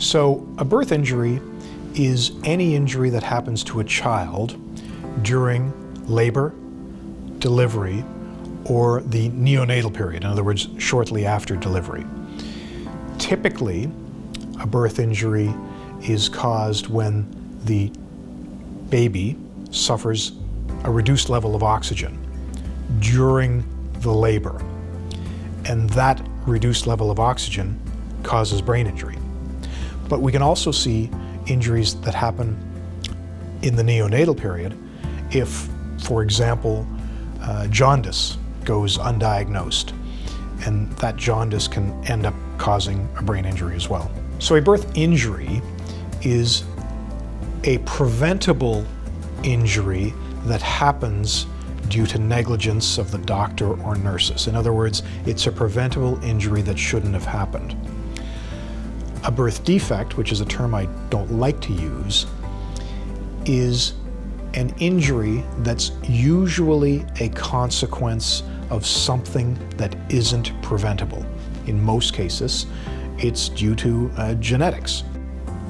So a birth injury is any injury that happens to a child during labor, delivery, or the neonatal period, in other words, shortly after delivery. Typically, a birth injury is caused when the baby suffers a reduced level of oxygen during the labor, and that reduced level of oxygen causes brain injury. But we can also see injuries that happen in the neonatal period if, for example, jaundice goes undiagnosed, and that jaundice can end up causing a brain injury as well. So a birth injury is a preventable injury that happens due to negligence of the doctor or nurses. In other words, it's a preventable injury that shouldn't have happened. A birth defect, which is a term I don't like to use, is an injury that's usually a consequence of something that isn't preventable. In most cases, it's due to genetics.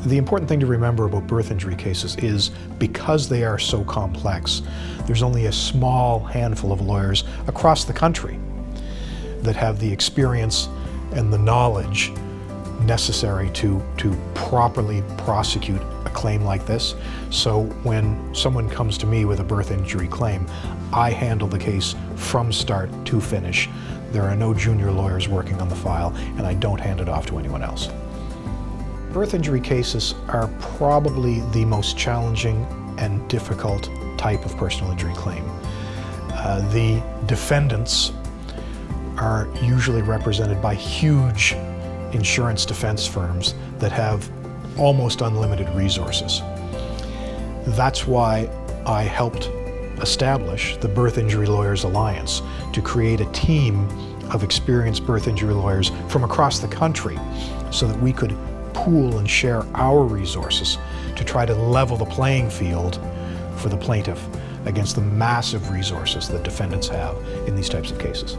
The important thing to remember about birth injury cases is because they are so complex, there's only a small handful of lawyers across the country that have the experience and the knowledge necessary to properly prosecute a claim like this. So when someone comes to me with a birth injury claim, I handle the case from start to finish. There are no junior lawyers working on the file, and I don't hand it off to anyone else. Birth injury cases are probably the most challenging and difficult type of personal injury claim. The defendants are usually represented by huge insurance defense firms that have almost unlimited resources. That's why I helped establish the Birth Injury Lawyers Alliance to create a team of experienced birth injury lawyers from across the country so that we could pool and share our resources to try to level the playing field for the plaintiff against the massive resources that defendants have in these types of cases.